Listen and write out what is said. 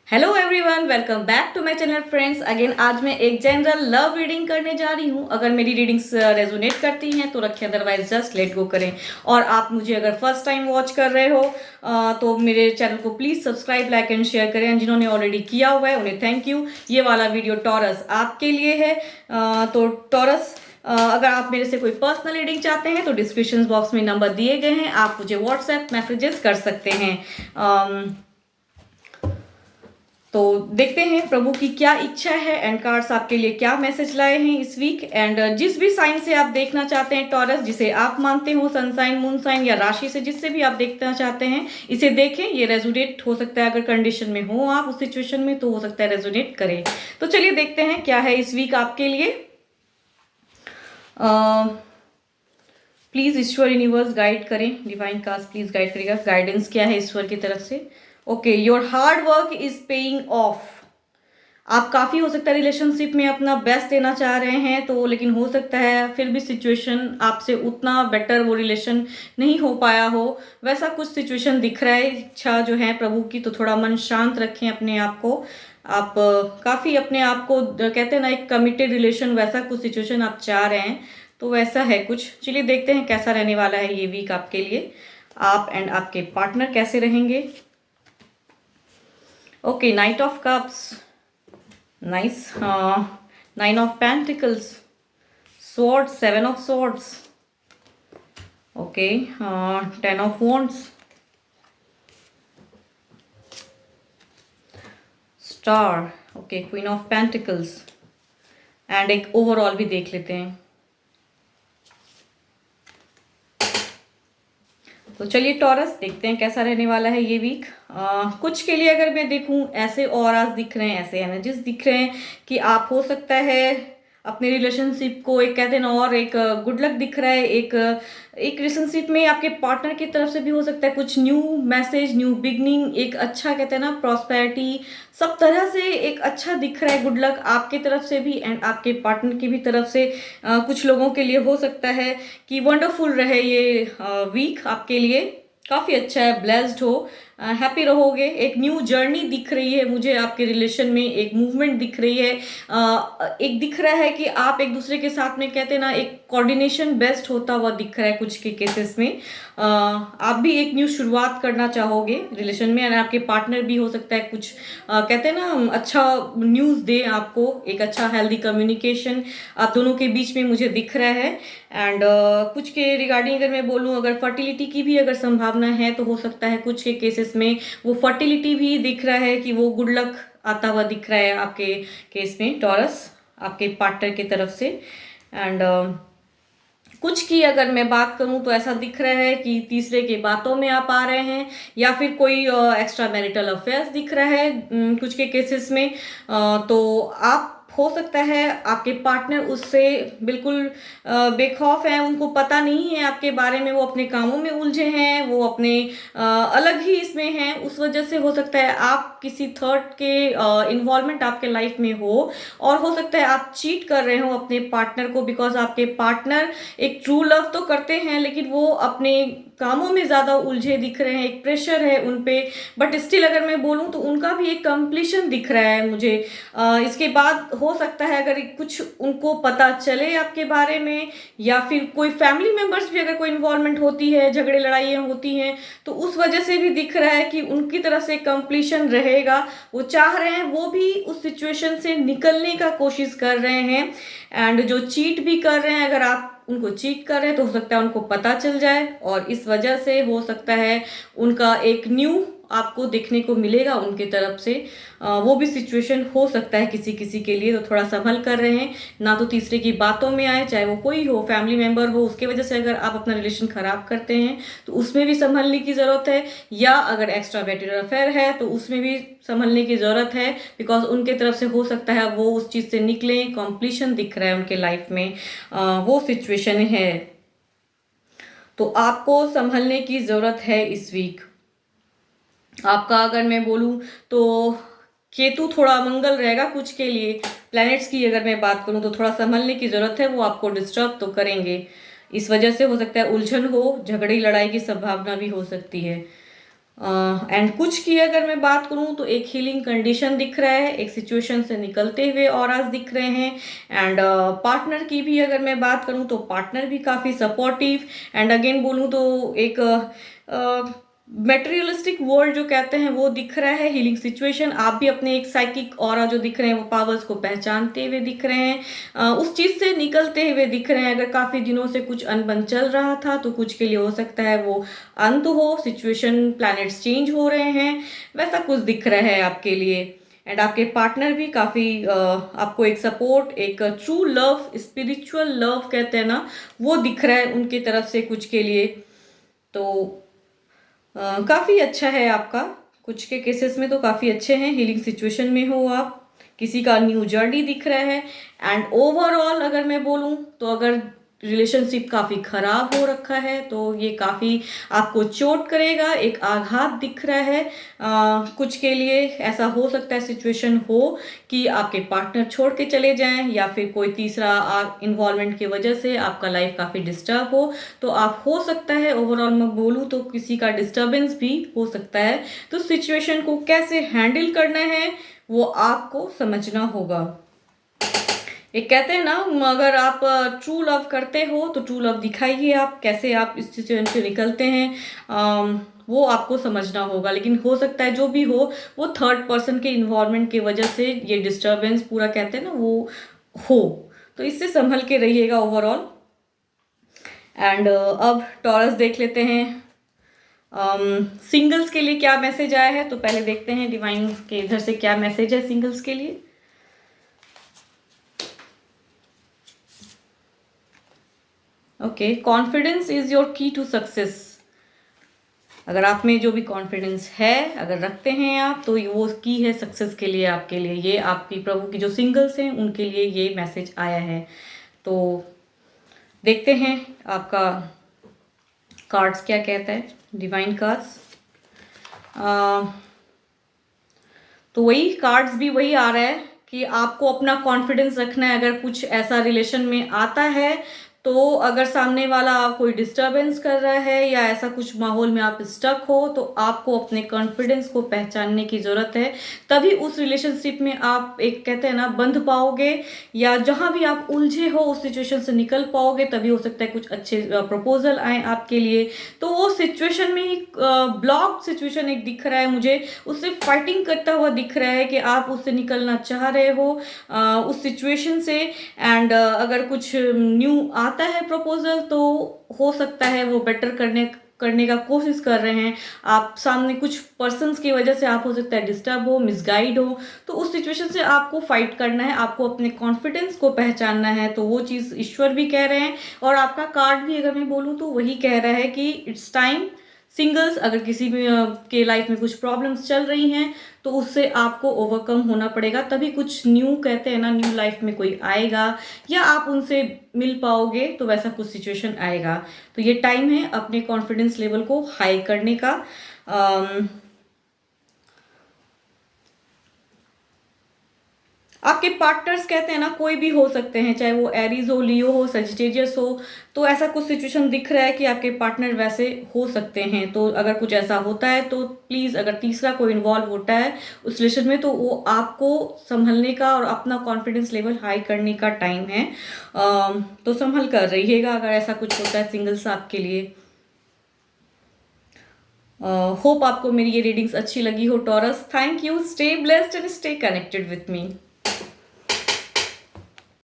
Hello everyone, welcome back to my channel friends. Again आज मैं एक जनरल लव रीडिंग करने जा रही हूँ। अगर मेरी रीडिंग्स रेजोनेट करती हैं तो रखें, अदरवाइज जस्ट लेट गो करें। और आप मुझे अगर फर्स्ट टाइम वॉच कर रहे हो तो मेरे चैनल को please subscribe, like and share करें। एंड जिन्होंने ऑलरेडी किया हुआ है उन्हें थैंक यू। ये वाला वीडियो टॉरस आपके लिए है। तो टॉरस, अगर आप मेरे से कोई पर्सनल रीडिंग चाहते हैं तो डिस्क्रिप्शन बॉक्स में नंबर दिए गए हैं, आप मुझे व्हाट्सएप मैसेजेस कर सकते हैं। तो देखते हैं प्रभु की क्या इच्छा है एंड कार्ड्स आपके लिए क्या मैसेज लाए हैं इस वीक। एंड जिस भी साइन से आप देखना चाहते हैं टॉरस, जिसे आप मानते हो सन साइन, मून साइन या राशि से जिससे भी आप देखना चाहते हैं, इसे देखें। ये रेजोनेट हो सकता है, अगर कंडीशन में हो आप उस सिचुएशन में तो हो सकता है रेजोनेट करे। तो चलिए देखते हैं क्या है इस वीक आपके लिए। प्लीज ईश्वर यूनिवर्स गाइड करें, डिवाइन कास्ट प्लीज गाइड करेगा। गाइडेंस क्या है ईश्वर की तरफ से। Okay, your hard work is paying off. आप काफ़ी हो सकता है रिलेशनशिप में अपना बेस्ट देना चाह रहे हैं, तो लेकिन हो सकता है फिर भी सिचुएशन आपसे उतना बेटर वो रिलेशन नहीं हो पाया हो, वैसा कुछ सिचुएशन दिख रहा है। इच्छा जो है प्रभु की, तो थोड़ा मन शांत रखें अपने आप को। आप काफ़ी अपने आप को कहते हैं ना, एक कमिटेड रिलेशन, वैसा कुछ सिचुएशन आप चाह रहे हैं, तो वैसा है कुछ। चलिए देखते हैं कैसा रहने वाला है ये वीक आपके लिए। आप एंड आपके पार्टनर कैसे रहेंगे। Okay, night of cups, nice. Nine of Pentacles, Swords, Seven of Swords. Okay, Ten of Wands, Star. Okay, Queen of Pentacles. And एक ओवरऑल भी देख लेते हैं। तो चलिए टॉरस, देखते हैं कैसा रहने वाला है ये वीक। कुछ के लिए अगर मैं देखूं, ऐसे ऑरास दिख रहे हैं, ऐसे एनर्जीज दिख रहे हैं कि आप हो सकता है अपने रिलेशनशिप को एक कहते हैं ना, और एक गुड लक दिख रहा है। एक रिलेशनशिप में आपके पार्टनर की तरफ से भी हो सकता है कुछ न्यू मैसेज, न्यू बिगनिंग, एक अच्छा कहते हैं ना प्रॉस्पेरिटी, सब तरह से एक अच्छा दिख रहा है गुड लक आपके तरफ से भी एंड आपके पार्टनर की भी तरफ से। कुछ लोगों के लिए हो सकता है कि वंडरफुल रहे ये वीक आपके लिए, काफ़ी अच्छा है, ब्लेस्ड हो, हैप्पी रहोगे। एक न्यू जर्नी दिख रही है मुझे आपके रिलेशन में, एक मूवमेंट दिख रही है। एक दिख रहा है कि आप एक दूसरे के साथ में कहते हैं ना, एक कोऑर्डिनेशन बेस्ट होता हुआ दिख रहा है कुछ के केसेस में। आप भी एक न्यू शुरुआत करना चाहोगे रिलेशन में, और आपके पार्टनर भी हो सकता है कुछ कहते हैं ना अच्छा न्यूज़ दे आपको, एक अच्छा हेल्दी कम्युनिकेशन आप दोनों के बीच में मुझे दिख रहा है। एंड कुछ के रिगार्डिंग अगर मैं बोलूँ, अगर फर्टिलिटी की भी अगर संभावना है तो हो सकता है कुछ के केसेस में वो फर्टिलिटी भी दिख रहा है कि वो गुड लक आता हुआ दिख रहा है आपके केस में टॉरस, आपके पार्टनर की तरफ से। एंड कुछ की अगर मैं बात करूं तो ऐसा दिख रहा है कि तीसरे के बातों में आप आ रहे हैं, या फिर कोई एक्स्ट्रा मैरिटल अफेयर्स दिख रहा है कुछ के केसेस में। तो आप हो सकता है आपके पार्टनर उससे बिल्कुल बेखौफ है, उनको पता नहीं है आपके बारे में, वो अपने कामों में उलझे हैं, वो अपने अलग ही इसमें हैं। उस वजह से हो सकता है आप किसी थर्ड के इन्वॉल्वमेंट आपके लाइफ में हो, और हो सकता है आप चीट कर रहे हो अपने पार्टनर को, बिकॉज आपके पार्टनर एक ट्रू लव तो करते हैं लेकिन वो अपने कामों में ज़्यादा उलझे दिख रहे हैं, एक प्रेशर है उन पे। बट स्टिल अगर मैं बोलूँ तो उनका भी एक कंप्लीशन दिख रहा है मुझे। इसके बाद हो सकता है अगर कुछ उनको पता चले आपके बारे में, या फिर कोई फैमिली मेम्बर्स भी अगर कोई इन्वॉल्वमेंट होती है, झगड़े लड़ाइयाँ होती हैं, तो उस वजह से भी दिख रहा है कि उनकी तरफ से कंप्लीशन रहेगा। वो चाह रहे हैं, वो भी उस सिचुएशन से निकलने का कोशिश कर रहे हैं। एंड जो चीट भी कर रहे हैं, अगर आप उनको चीट कर रहे हैं तो हो सकता है उनको पता चल जाए, और इस वजह से हो सकता है उनका एक न्यू आपको देखने को मिलेगा उनके तरफ से। वो भी सिचुएशन हो सकता है किसी किसी के लिए, तो थोड़ा संभल कर रहे हैं ना, तो तीसरे की बातों में आए, चाहे वो कोई हो, फैमिली मेंबर हो, उसके वजह से अगर आप अपना रिलेशन खराब करते हैं तो उसमें भी संभलने की ज़रूरत है। या अगर एक्स्ट्रा मैरिटल अफेयर है तो उसमें भी संभलने की ज़रूरत है, बिकॉज उनके तरफ से हो सकता है वो उस चीज़ से निकलें, कॉम्प्लीशन दिख रहा है उनके लाइफ में, वो सिचुएशन है। तो आपको संभलने की ज़रूरत है इस वीक। आपका अगर मैं बोलूँ तो केतु थोड़ा मंगल रहेगा कुछ के लिए। प्लैनेट्स की अगर मैं बात करूँ तो थोड़ा संभलने की ज़रूरत है, वो आपको डिस्टर्ब तो करेंगे। इस वजह से हो सकता है उलझन हो, झगड़ी लड़ाई की संभावना भी हो सकती है। एंड कुछ की अगर मैं बात करूं तो एक हीलिंग कंडीशन दिख रहा है, एक सिचुएशन से निकलते हुए ऑरास दिख रहे हैं। एंड पार्टनर की भी अगर मैं बात करूं तो पार्टनर भी काफ़ी सपोर्टिव। एंड अगेन बोलूं तो एक मेटेरियलिस्टिक वर्ल्ड जो कहते हैं वो दिख रहा है, हीलिंग सिचुएशन। आप भी अपने एक साइकिक ऑरा जो दिख रहे हैं वो पावर्स को पहचानते हुए दिख रहे हैं, उस चीज़ से निकलते हुए दिख रहे हैं। अगर काफ़ी दिनों से कुछ अनबन चल रहा था तो कुछ के लिए हो सकता है वो अंत हो, सिचुएशन प्लैनेट्स चेंज हो रहे हैं, वैसा कुछ दिख रहा है आपके लिए। एंड आपके पार्टनर भी काफ़ी आपको एक सपोर्ट, एक ट्रू लव, स्पिरिचुअल लव कहते हैं ना, वो दिख रहा है उनकी तरफ से कुछ के लिए। तो काफ़ी अच्छा है आपका, कुछ के केसेस में तो काफ़ी अच्छे हैं, हीलिंग सिचुएशन में हो आप, किसी का न्यू जर्नी दिख रहा है। एंड ओवरऑल अगर मैं बोलूँ तो अगर रिलेशनशिप काफ़ी ख़राब हो रखा है तो ये काफ़ी आपको चोट करेगा, एक आघात दिख रहा है। कुछ के लिए ऐसा हो सकता है सिचुएशन हो कि आपके पार्टनर छोड़ के चले जाएं या फिर कोई तीसरा इन्वॉल्वमेंट की वजह से आपका लाइफ काफ़ी डिस्टर्ब हो। तो आप हो सकता है ओवरऑल मैं बोलूँ तो किसी का डिस्टर्बेंस भी हो सकता है। तो सिचुएशन को कैसे हैंडल करना है वो आपको समझना होगा। एक कहते हैं ना, अगर आप ट्रू लव करते हो तो ट्रू लव दिखाइए, आप कैसे आप इस सिचुएशन से निकलते हैं वो आपको समझना होगा। लेकिन हो सकता है जो भी वो थर्ड पर्सन के इन्वॉल्वमेंट की वजह से ये डिस्टर्बेंस पूरा कहते हैं ना वो हो, तो इससे संभल के रहिएगा ओवरऑल। एंड अब टॉरस देख लेते हैं सिंगल्स के लिए क्या मैसेज आया है। तो पहले देखते हैं डिवाइन के इधर से क्या मैसेज है सिंगल्स के लिए। ओके, कॉन्फिडेंस इज योर की टू सक्सेस। अगर आप में जो भी कॉन्फिडेंस है अगर रखते हैं आप तो वो की है सक्सेस के लिए आपके लिए। ये आपकी प्रभु की जो सिंगल्स हैं उनके लिए ये मैसेज आया है। तो देखते हैं आपका कार्ड्स क्या कहता है, डिवाइन कार्ड्स। तो वही कार्ड्स भी वही आ रहा है कि आपको अपना कॉन्फिडेंस रखना है। अगर कुछ ऐसा रिलेशन में आता है तो अगर सामने वाला कोई डिस्टरबेंस कर रहा है या ऐसा कुछ माहौल में आप स्टक हो तो आपको अपने कॉन्फिडेंस को पहचानने की ज़रूरत है। तभी उस रिलेशनशिप में आप एक कहते हैं ना बंध पाओगे, या जहाँ भी आप उलझे हो उस सिचुएशन से निकल पाओगे। तभी हो सकता है कुछ अच्छे प्रपोजल आए आपके लिए। तो वो सिचुएशन में एक ब्लॉक सिचुएशन एक दिख रहा है मुझे, उससे फाइटिंग करता हुआ दिख रहा है कि आप उससे निकलना चाह रहे हो उस सिचुएशन से। एंड अगर कुछ न्यू आता है प्रपोजल तो हो सकता है वो बेटर करने का कोशिश कर रहे हैं। आप सामने कुछ पर्सन्स की वजह से आप हो सकता है डिस्टर्ब हो, मिसगाइड हो, तो उस सिचुएशन से आपको फाइट करना है, आपको अपने कॉन्फिडेंस को पहचानना है। तो वो चीज़ ईश्वर भी कह रहे हैं और आपका कार्ड भी अगर मैं बोलूँ तो वही कह रहा है कि इट्स टाइम। सिंगल्स अगर किसी भी के लाइफ में कुछ प्रॉब्लम्स चल रही हैं तो उससे आपको ओवरकम होना पड़ेगा, तभी कुछ न्यू कहते हैं ना न्यू लाइफ में कोई आएगा या आप उनसे मिल पाओगे, तो वैसा कुछ सिचुएशन आएगा। तो ये टाइम है अपने कॉन्फिडेंस लेवल को हाई करने का। आपके पार्टनर्स कहते हैं ना कोई भी हो सकते हैं, चाहे वो एरीज हो, लियो हो, सजिटेरियस हो। तो ऐसा कुछ सिचुएशन दिख रहा है कि आपके पार्टनर वैसे हो सकते हैं। तो अगर कुछ ऐसा होता है तो प्लीज़, अगर तीसरा कोई इन्वॉल्व होता है उस रिलेशन में तो वो आपको संभलने का और अपना कॉन्फिडेंस लेवल हाई करने का टाइम है। तो संभल कर रहिएगा अगर ऐसा कुछ होता है सिंगल्स आपके लिए। होप आपको मेरी ये रीडिंग्स अच्छी लगी हो taurus. Thank you, stay blessed and stay connected with me.